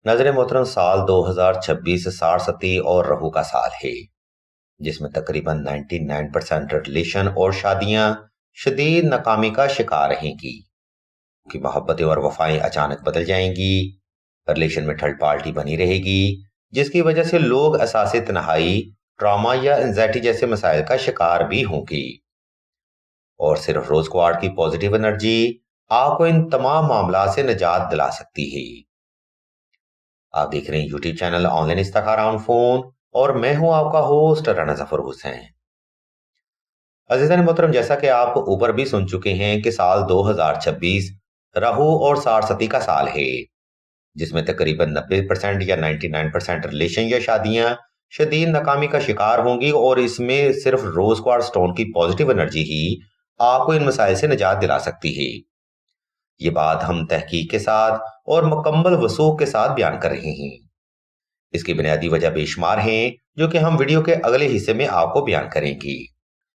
नजर मोहतरम, साल 2026 सारसती और रहू का साल है, जिसमें तकरीबन 99% रिलेशन और शादियां शदीद नाकामी का शिकार रहेंगी कि मोहब्बतें और वफाएं अचानक बदल जाएंगी। रिलेशन में थर्ड पार्टी बनी रहेगी, जिसकी वजह से लोग असासे तन्हाई, ट्रॉमा या एंजाइटी जैसे मसाइल का शिकार भी होंगी। और सिर्फ रोज क्वार्ट की पॉजिटिव एनर्जी आपको इन तमाम मामला से निजात दिला सकती है। आप देख रहे हैं यूट्यूब चैनल ऑनलाइन इस्तिखारा ऑन फोन, और मैं हूं आपका होस्ट राना जफर हुसैन। अजीज़ान मोहतरम, जैसा कि आप ऊपर भी सुन चुके हैं कि साल 2026 राहु और सारसती का साल है, जिसमें तकरीबन 90% या 99% रिलेशन या शादियां शदीद नाकामी का शिकार होंगी। और इसमें सिर्फ रोज क्वार्ट्ज स्टोन की पॉजिटिव एनर्जी ही आपको इन मसाइल से निजात दिला सकती है। ये बात हम तहकीक के साथ और मुकम्मल वसूख के साथ बयान कर रहे हैं। इसकी बुनियादी वजह बेशुमार हैं, जो कि हम वीडियो के अगले हिस्से में आपको बयान करेंगे।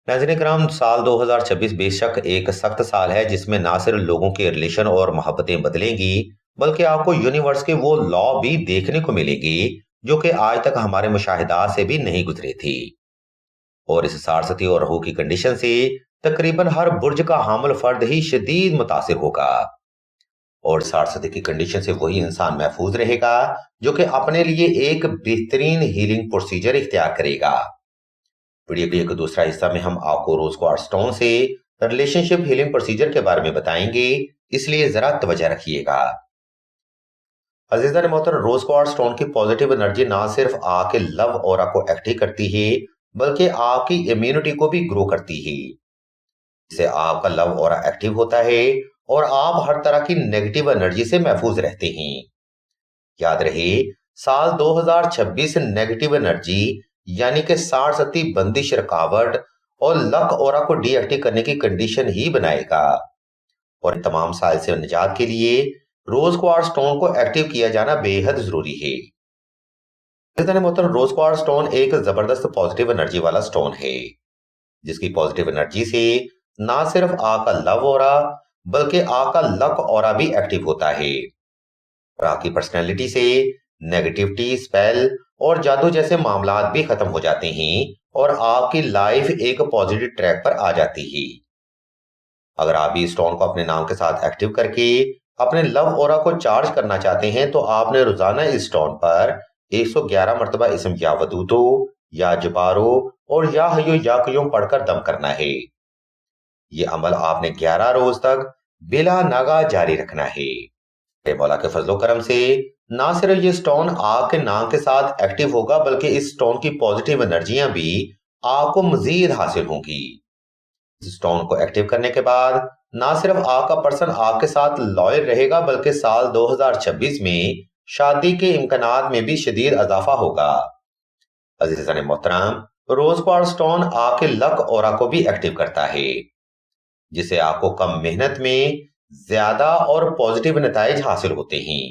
नाज़रीन किराम, साल 2026 बेशक एक सख्त साल है, जिसमें ना सिर्फ लोगों के रिलेशन और मोहब्बतें बदलेंगी, बल्कि आपको यूनिवर्स के वो लॉ भी देखने को मिलेंगे जो कि आज तक हमारे मुशाहिदात से भी नहीं गुजरे थे। और इस सारसती और रहू की कंडीशन से तकरीबन हर बुर्ज का हामिल फर्द ही शदीद मुतासिर होगा। और सारसती की कंडीशन से वही इंसान महफूज रहेगा जो कि अपने लिए एक बेहतरीन हीलिंग प्रोसीजर इख्तियार करेगा। वीडियो के एक दूसरा हिस्सा में हम आपको रोज क्वार्ट्ज स्टोन से रिलेशनशिप हीलिंग प्रोसीजर के बारे में बताएंगे, इसलिए जरा तवज्जो रखिएगा। अजीज़ान मोहतरम, रोज क्वार्ट्ज स्टोन की पॉजिटिव एनर्जी ना सिर्फ आपके लव ऑरा को एक्टिव करती है, बल्कि आपकी इम्यूनिटी को भी ग्रो करती है। इससे आपका लव ऑरा एक्टिव होता है और आप हर तरह की नेगेटिव एनर्जी से महफूज रहते हैं। याद रहे, साल 2026 नेगेटिव एनर्जी यानी कि सारसती, बंदिश, रुकावट और लक ऑरा को डीएक्टिव करने की कंडीशन ही बनाएगा। और इन तमाम साल से निजात के लिए रोज क्वार्ट्ज स्टोन को एक्टिव किया जाना बेहद जरूरी है। रोज क्वार्ट्ज स्टोन एक जबरदस्त पॉजिटिव एनर्जी वाला स्टोन है, जिसकी पॉजिटिव एनर्जी से ना सिर्फ आपका लव ऑरा बल्कि आपका लक ऑरा भी एक्टिव होता है। और आपकी पर्सनैलिटी से नेगेटिविटी, स्पेल और जादू जैसे मामलात भी खत्म हो जाते हैं और आपकी लाइफ एक पॉजिटिव ट्रैक पर आ जाती है। अगर आप इस स्टोन को अपने नाम के साथ एक्टिव करके अपने लव ऑरा को चार्ज करना चाहते हैं, तो आपने रोजाना इस स्टोन पर 111 मरतबा इसम या वदूदो या जबारो और या हयो या कयूम पढ़कर दम करना है। ये अमल आपने 11 रोज तक बिला नागा जारी रखना है। मौला के फजलो करम से ना सिर्फ ये स्टोन आपके नाम के साथ एक्टिव होगा, बल्कि इस स्टोन की पॉजिटिव एनर्जियां भी आपको मजीद हासिल होंगी। इस स्टोन को एक्टिव करने के बाद ना सिर्फ आपका पर्सन आपके साथ लॉयल रहेगा, बल्कि साल 2026 में शादी के इम्कानात में भी शदीद इजाफा होगा। अजीज़ान मोहतरम, रोज क्वार्ट्ज स्टोन आपके लक ऑरा को भी एक्टिव करता है, जिससे आपको कम मेहनत में ज्यादा और पॉजिटिव नताइज हासिल होते हैं।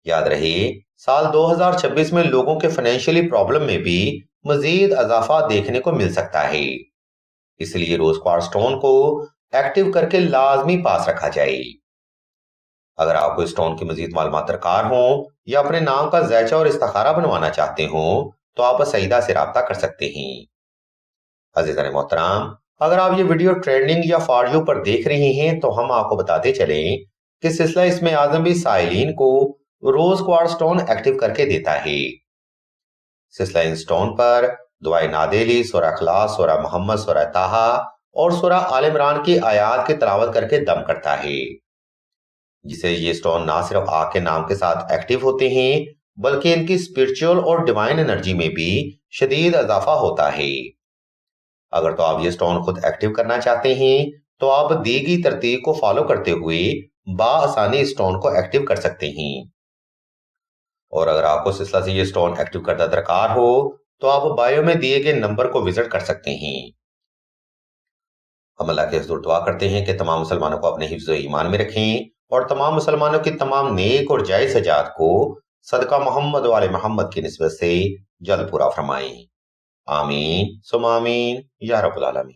याद रहे, साल 2026 में लोगों के फाइनेंशियली प्रॉब्लम में भी मजीद इजाफा देखने को मिल सकता है। इसलिए रोज क्वार्ट्ज स्टोन को एक्टिव करके लाजमी पास रखा जाए। अगर आपको स्टोन की मजीद मालूमात दरकार हो या अपने नाम का ज़ैचा और इस्तिखारा बनवाना चाहते हो, तो आप सईदा से राब्ता कर सकते हैं। अजीज़ान मोहतरम, अगर आप ये वीडियो ट्रेंडिंग या फॉर यू पर देख रहे हैं, तो हम आपको बताते चलें कि सिलसिला इसमें आजम भी साइलिन को रोज क्वार्ट्ज स्टोन एक्टिव करके देता है। सिलसिला इन स्टोन पर दुआए नादेली, सूरह इखलास, सूरह मोहम्मद, सूरह ताहा और सूरह आल इमरान की आयात की तिलावत करके दम करता है, जिसे ये स्टोन ना सिर्फ आग के नाम के साथ एक्टिव होते हैं, बल्कि इनकी स्पिरिचुअल और डिवाइन एनर्जी में भी शदीद इजाफा होता है। अगर तो आप ये स्टोन खुद एक्टिव करना चाहते हैं, तो आप दी गई तरतीब को फॉलो करते हुए बाआसानी स्टोन को एक्टिव कर सकते हैं। और अगर आपको सिलसिला से ये स्टोन एक्टिव करना दरकार हो, तो आप बायो में दिए गए नंबर को विजिट कर सकते हैं। हम अल्लाह के हुज़ूर दुआ करते हैं कि तमाम मुसलमानों को अपने हिफ्ज़ ईमान में रखें और तमाम मुसलमानों की तमाम नेक और जायज़ हजात को सदका मोहम्मद वाले मोहम्मद की निस्बत से जल्द पूरा फरमाएं। आमीन सुम आमीन या रब्बुल आलमीन।